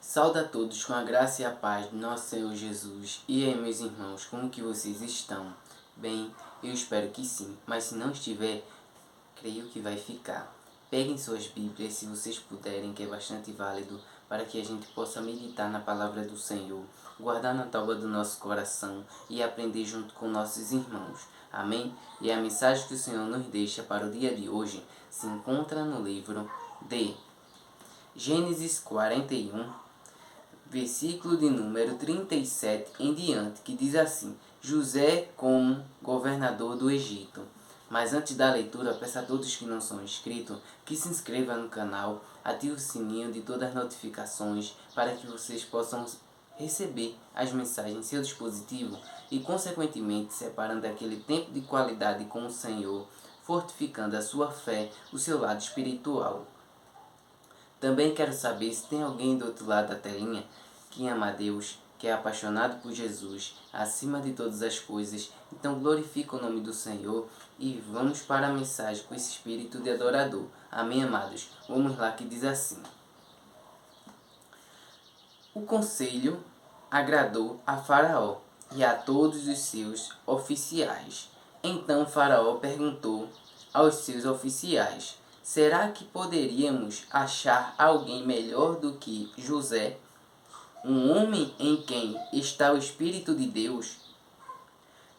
Saúde a todos com a graça e a paz de nosso Senhor Jesus. E aí, meus irmãos, como que vocês estão? Bem, eu espero que sim, mas se não estiver, creio que vai ficar. Peguem suas Bíblias, se vocês puderem, que é bastante válido, para que a gente possa meditar na palavra do Senhor, guardar na tábua do nosso coração e aprender junto com nossos irmãos. Amém? E a mensagem que o Senhor nos deixa para o dia de hoje se encontra no livro de Gênesis 41, versículo de número 37 em diante, que diz assim: José como governador do Egito. Mas antes da leitura, peço a todos que não são inscritos que se inscrevam no canal, ative o sininho de todas as notificações para que vocês possam receber as mensagens em seu dispositivo e, consequentemente, separando aquele tempo de qualidade com o Senhor, fortificando a sua fé, o seu lado espiritual. Também quero saber se tem alguém do outro lado da telinha que ama a Deus, que é apaixonado por Jesus, acima de todas as coisas. Então glorifica o nome do Senhor e vamos para a mensagem com esse espírito de adorador. Amém, amados? Vamos lá, que diz assim: O conselho agradou a Faraó e a todos os seus oficiais. Então Faraó perguntou aos seus oficiais: Será que poderíamos achar alguém melhor do que José, um homem em quem está o Espírito de Deus?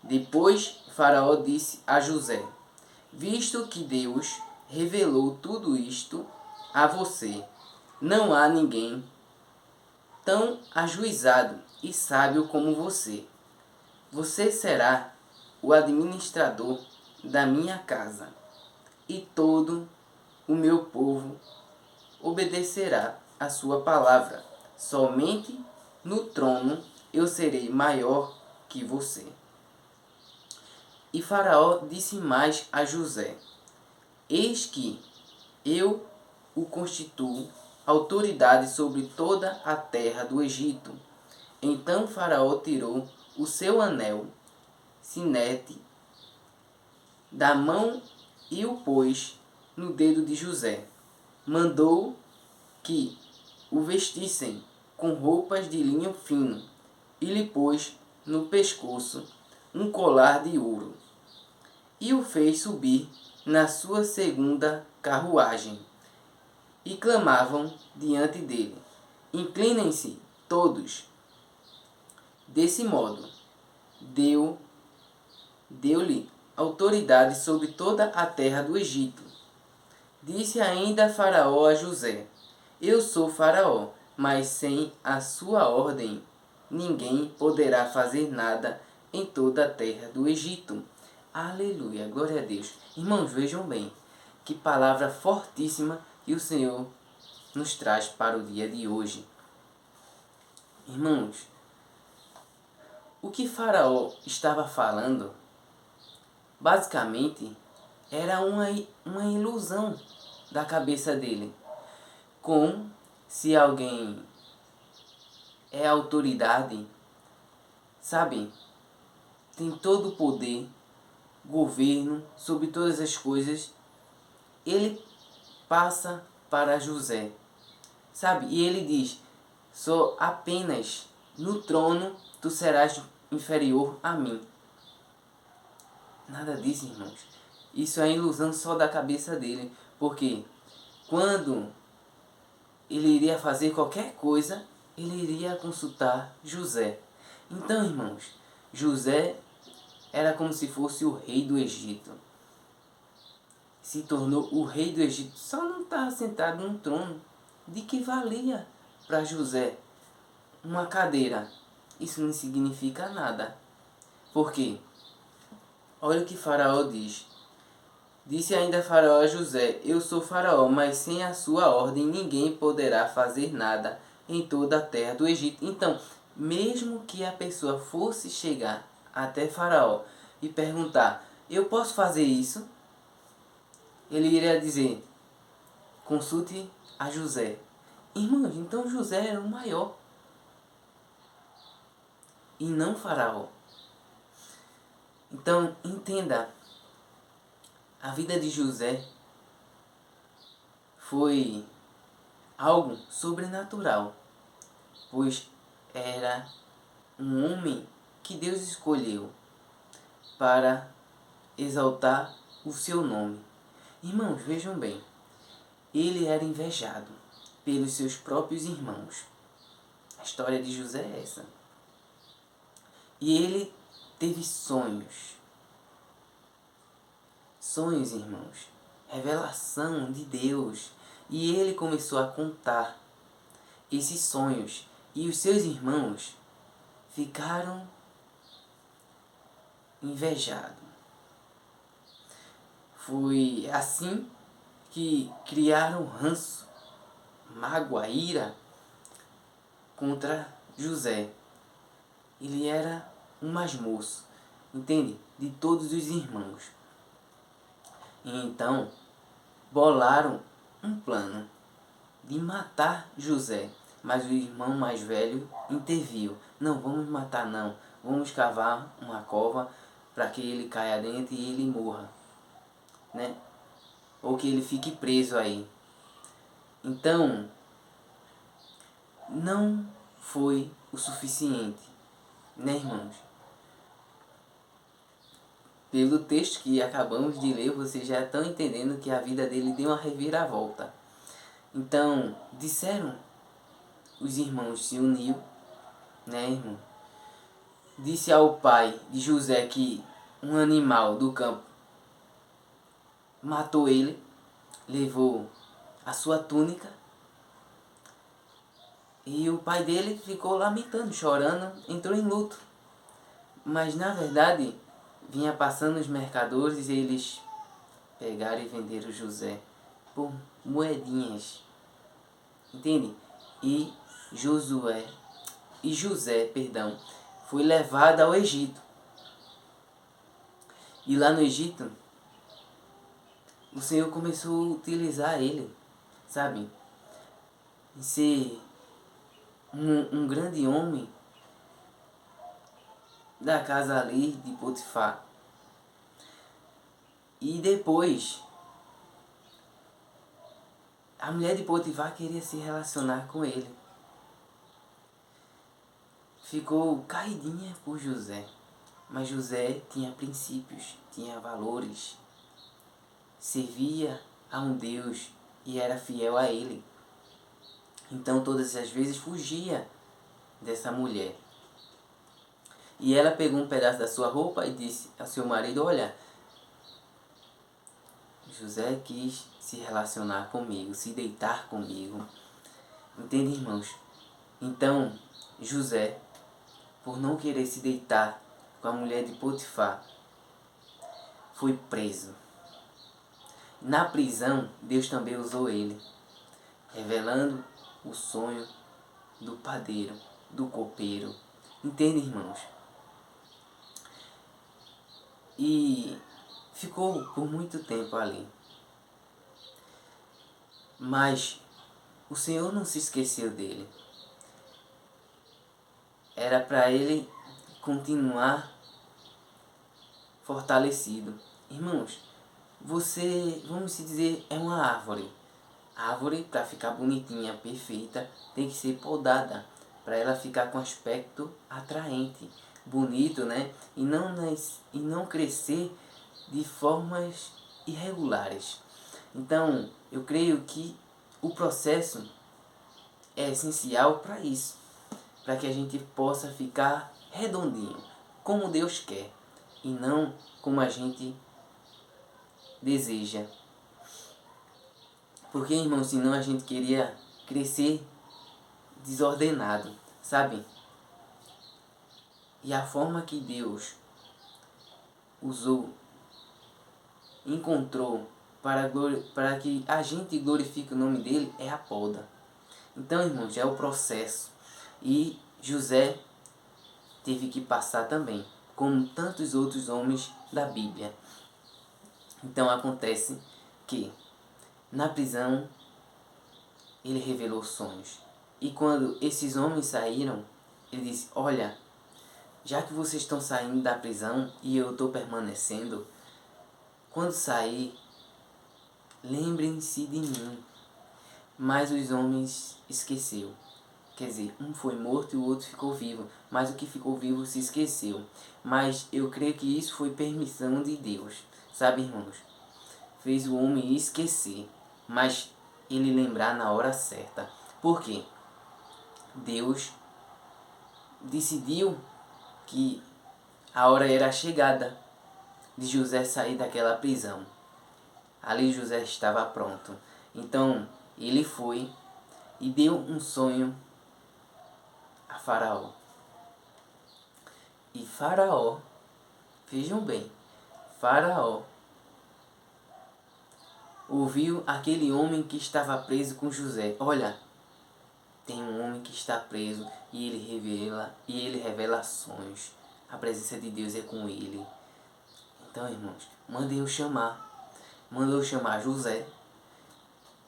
Depois Faraó disse a José: Visto que Deus revelou tudo isto a você, não há ninguém tão ajuizado e sábio como você. Você será o administrador da minha casa, e todo o meu povo obedecerá a sua palavra. Somente no trono eu serei maior que você. E Faraó disse mais a José: Eis que eu o constituo autoridade sobre toda a terra do Egito. Então Faraó tirou o seu anel, sinete, da mão e o pôs no dedo de José. Mandou que o vestissem com roupas de linho fino e lhe pôs no pescoço um colar de ouro. E o fez subir na sua segunda carruagem. E clamavam diante dele: Inclinem-se todos. Desse modo, deu-lhe autoridade sobre toda a terra do Egito. Disse ainda Faraó a José: Eu sou Faraó, mas sem a sua ordem ninguém poderá fazer nada em toda a terra do Egito. Aleluia, glória a Deus. Irmãos, vejam bem, que palavra fortíssima que o Senhor nos traz para o dia de hoje. Irmãos, o que Faraó estava falando, basicamente, era uma ilusão da cabeça dele. Como se alguém é autoridade, sabe, tem todo o poder, governo sobre todas as coisas, ele passa para José, sabe? E ele diz: só apenas no trono tu serás inferior a mim. Nada disso, irmãos. Isso é ilusão só da cabeça dele, porque quando ele iria fazer qualquer coisa, ele iria consultar José. Então, irmãos, José era como se fosse o rei do Egito. Se tornou o rei do Egito, só não estava sentado num trono. De que valia para José uma cadeira? Isso não significa nada. Por quê? Olha o que Faraó diz. Disse ainda Faraó a José: Eu sou Faraó, mas sem a sua ordem ninguém poderá fazer nada em toda a terra do Egito. Então, mesmo que a pessoa fosse chegar até Faraó e perguntar: Eu posso fazer isso? Ele iria dizer: Consulte a José. Irmãos, então José era o maior e não Faraó. Então, entenda, a vida de José foi algo sobrenatural. pois era um homem que Deus escolheu para exaltar o seu nome. Irmãos, vejam bem, ele era invejado pelos seus próprios irmãos. A história de José é essa. E ele teve sonhos. Sonhos, irmãos. Revelação de Deus. E ele começou a contar esses sonhos. E os seus irmãos ficaram invejados. Foi assim que criaram ranço, mágoa, ira contra José. Ele era um mais moço, entende? De todos os irmãos. E então bolaram um plano de matar José. Mas o irmão mais velho interviu. Não, vamos matar não. Vamos cavar uma cova para que ele caia dentro e ele morra, né? Ou que ele fique preso aí. Então, não foi o suficiente, né, irmãos? Pelo texto que acabamos de ler, vocês já estão entendendo que a vida dele deu uma reviravolta. Então, disseram, os irmãos se uniu, né, irmão? Disse ao pai de José que um animal do campo matou ele, levou a sua túnica, e o pai dele ficou lamentando, chorando, entrou em luto. Mas na verdade, vinha passando os mercadores e eles pegaram e venderam José por moedinhas, entende? E José, foi levado ao Egito. E lá no Egito, o Senhor começou a utilizar ele, sabe? Em ser um grande homem da casa ali de Potifar. E depois, a mulher de Potifar queria se relacionar com ele. Ficou caidinha por José. Mas José tinha princípios, tinha valores. Servia a um Deus e era fiel a ele. Então todas as vezes fugia dessa mulher. E ela pegou um pedaço da sua roupa e disse ao seu marido: olha, José quis se relacionar comigo, se deitar comigo. Entende, irmãos? Então, José, por não querer se deitar com a mulher de Potifar, foi preso. Na prisão, Deus também usou ele, revelando o sonho do padeiro, do copeiro. Entende, irmãos? E ficou por muito tempo ali. Mas o Senhor não se esqueceu dele. Era para ele continuar fortalecido. Irmãos, você, vamos se dizer, é uma árvore. A árvore, para ficar bonitinha, perfeita, tem que ser podada, para ela ficar com aspecto atraente, bonito, né? E não crescer de formas irregulares. Então, eu creio que o processo é essencial para isso, para que a gente possa ficar redondinho, como Deus quer, e não como a gente deseja. Porque, irmão, senão a gente queria crescer desordenado, sabe? E a forma que Deus usou, encontrou para que a gente glorifique o nome dele é a poda. Então, irmãos, é o processo. E José teve que passar também, como tantos outros homens da Bíblia. Então acontece que na prisão ele revelou sonhos. E quando esses homens saíram, ele disse: olha, já que vocês estão saindo da prisão e eu estou permanecendo, quando sair, lembrem-se de mim. Mas os homens esqueceu. Quer dizer, um foi morto e o outro ficou vivo, mas o que ficou vivo se esqueceu. Mas eu creio que isso foi permissão de Deus, sabe, irmãos? Fez o homem esquecer, mas ele lembrar na hora certa. Por quê? Deus decidiu que a hora era chegada de José sair daquela prisão. Ali José estava pronto. Então ele foi e deu um sonho a Faraó. E Faraó, vejam bem, Faraó ouviu aquele homem que estava preso com José. Olha, tem um homem que está preso e ele revela sonhos. A presença de Deus é com ele. Então, irmãos, mandem-o chamar. Mandou chamar José.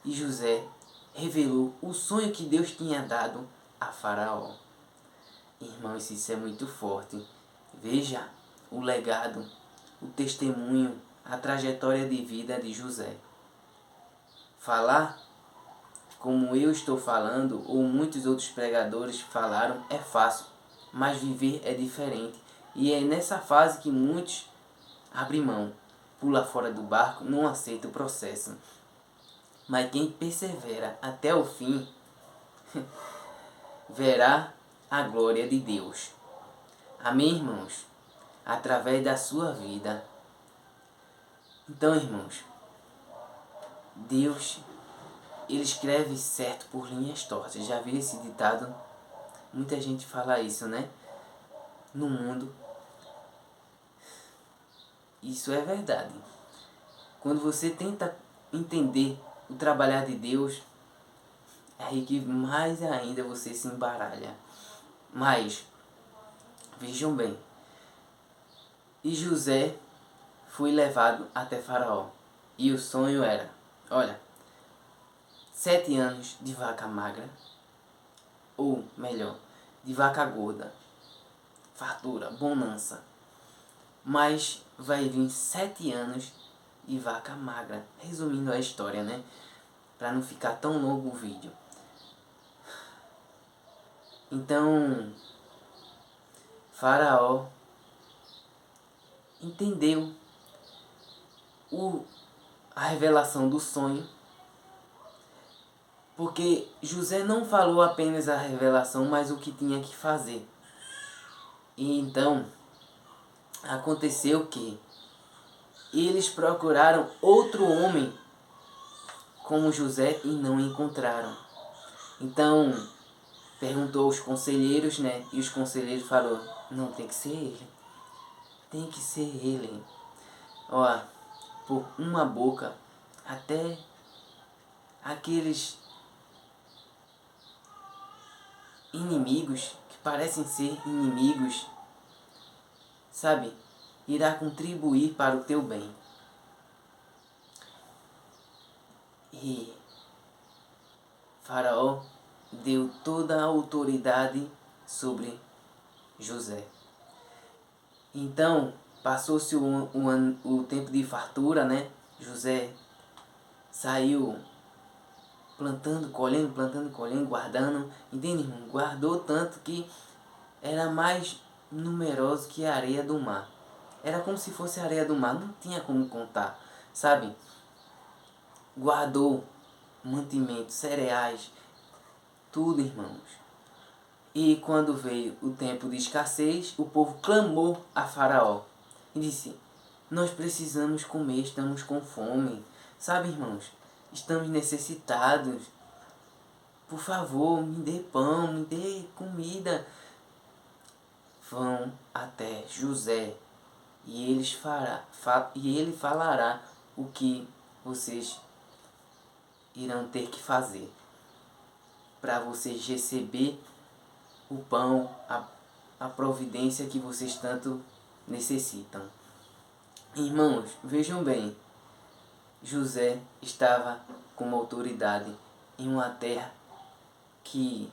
E José revelou o sonho que Deus tinha dado a Faraó. Irmãos, isso é muito forte. Veja o legado, o testemunho, a trajetória de vida de José. Falar como eu estou falando, ou muitos outros pregadores falaram, é fácil, mas viver é diferente. E é nessa fase que muitos abrem mão, pula fora do barco, não aceita o processo. Mas quem persevera até o fim, verá a glória de Deus. Amém, irmãos? Através da sua vida. Então, irmãos, Deus, ele escreve certo por linhas tortas. Já vi esse ditado? Muita gente fala isso, né? No mundo. Isso é verdade. Quando você tenta entender o trabalhar de Deus, é aí que mais ainda você se embaralha. Mas, vejam bem. E José foi levado até Faraó. E o sonho era, olha, 7 anos de vaca magra, ou melhor, de vaca gorda, fartura, bonança. Mas vai vir 7 anos de vaca magra. Resumindo a história, né? Para não ficar tão longo o vídeo. Então, Faraó entendeu a revelação do sonho, porque José não falou apenas a revelação, mas o que tinha que fazer. E então, aconteceu que eles procuraram outro homem como José e não encontraram. Então, perguntou aos conselheiros, né? E os conselheiros falaram, não, tem que ser ele. Tem que ser ele. Ó, por uma boca, até aqueles inimigos, que parecem ser inimigos, sabe? Irá contribuir para o teu bem. E Faraó deu toda a autoridade sobre José. Então, passou-se o tempo de fartura, né? José saiu plantando, colhendo, guardando. Entende, irmão? Guardou tanto que era mais numeroso que a areia do mar. Era como se fosse a areia do mar, não tinha como contar, sabe? Guardou mantimentos, cereais, tudo, irmãos. E quando veio o tempo de escassez, o povo clamou a Faraó e disse, nós precisamos comer, estamos com fome. Sabe, irmãos, estamos necessitados. Por favor, me dê pão, me dê comida. Vão até José e ele falará o que vocês irão ter que fazer para vocês receber o pão, a providência que vocês tanto necessitam. Irmãos, vejam bem, José estava com uma autoridade em uma terra que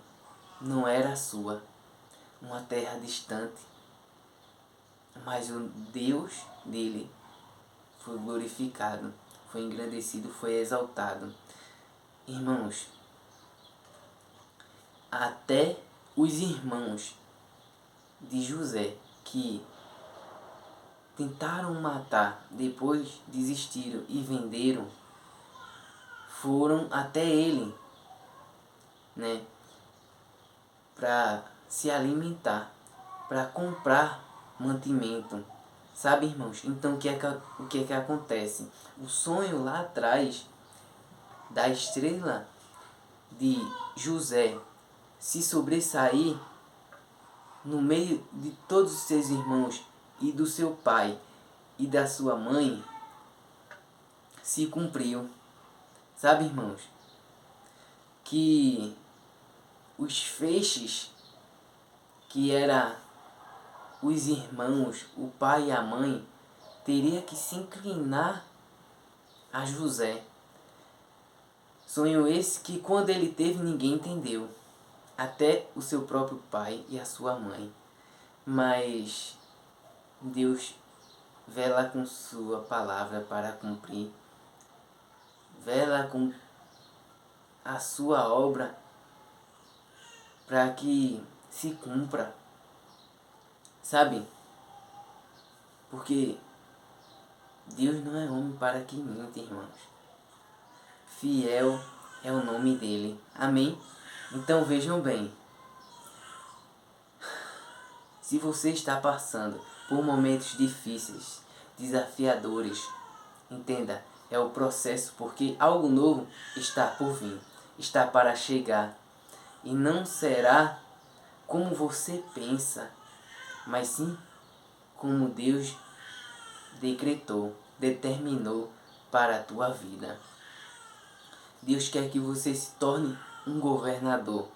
não era sua, uma terra distante, mas o Deus dele foi glorificado, foi engrandecido, foi exaltado. Irmãos, até os irmãos de José, que tentaram matar, depois desistiram e venderam, foram até ele, né, para se alimentar, para comprar mantimento. Sabe, irmãos? Então o que é que acontece? O sonho lá atrás da estrela de José se sobressair no meio de todos os seus irmãos e do seu pai e da sua mãe se cumpriu. Sabe, irmãos? Que os feixes que era os irmãos, o pai e a mãe, teria que se inclinar a José. Sonho esse que quando ele teve ninguém entendeu, até o seu próprio pai e a sua mãe. Mas Deus vela com sua palavra para cumprir, vela com a sua obra para que se cumpra, sabe? Porque Deus não é homem para que minta, irmãos. Fiel é o nome dele. Amém? Então vejam bem. Se você está passando por momentos difíceis, desafiadores, entenda, é o processo, porque algo novo está por vir, está para chegar. E não será como você pensa, mas sim como Deus decretou, determinou para a tua vida. Deus quer que você se torne um governador.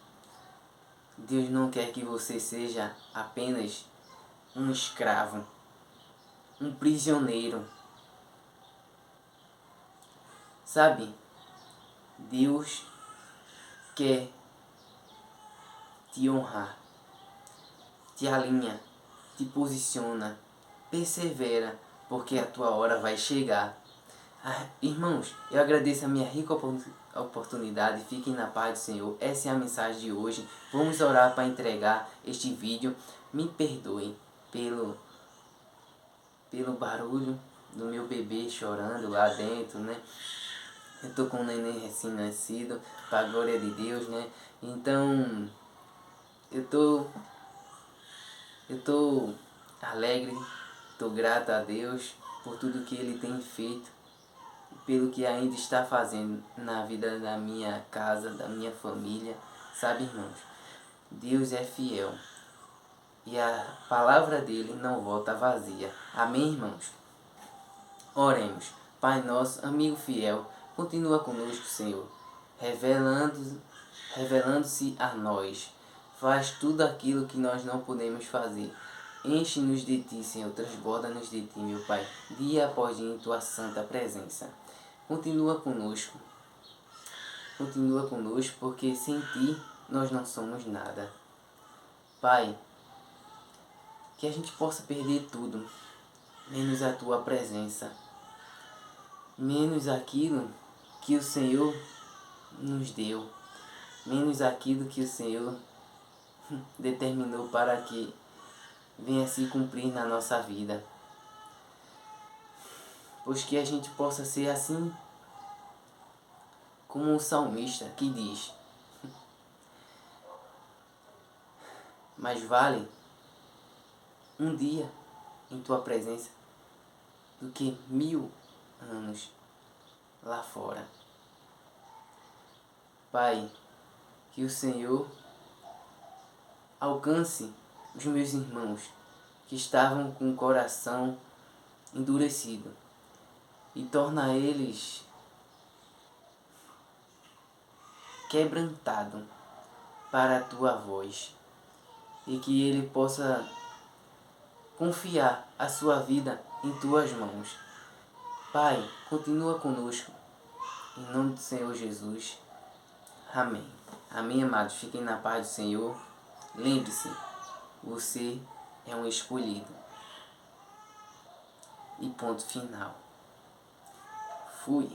Deus não quer que você seja apenas um escravo, um prisioneiro. Sabe? Deus quer te honrar, te alinha, te posiciona, persevera, porque a tua hora vai chegar. Irmãos, eu agradeço a minha rica oportunidade. Fiquem na paz do Senhor. Essa é a mensagem de hoje. Vamos orar para entregar este vídeo. Me perdoem pelo barulho do meu bebê chorando lá dentro, né? Eu tô com um neném recém-nascido, para a glória de Deus, né? Então, eu tô alegre, tô grato a Deus por tudo que Ele tem feito, pelo que ainda está fazendo na vida da minha casa, da minha família. Sabe, irmãos? Deus é fiel e a palavra dele não volta vazia. Amém, irmãos? Oremos. Pai nosso, amigo fiel, continua conosco, Senhor, revelando-se a nós. Faz tudo aquilo que nós não podemos fazer. Enche-nos de Ti, Senhor, transborda-nos de Ti, meu Pai, dia após dia em Tua santa presença. Continua conosco, porque sem Ti nós não somos nada. Pai, que a gente possa perder tudo, menos a Tua presença, menos aquilo que o Senhor nos deu, menos aquilo que o Senhor determinou para que venha se cumprir na nossa vida. Pois que a gente possa ser assim como o salmista que diz: mais vale um dia em Tua presença do que 1000 anos lá fora. Pai, que o Senhor alcance os meus irmãos que estavam com o coração endurecido e torna eles quebrantado para a Tua voz, e que ele possa confiar a sua vida em Tuas mãos. Pai, continua conosco, em nome do Senhor Jesus. Amém. Amém, amados. Fiquem na paz do Senhor. Lembre-se, você é um escolhido. E ponto final. Fui.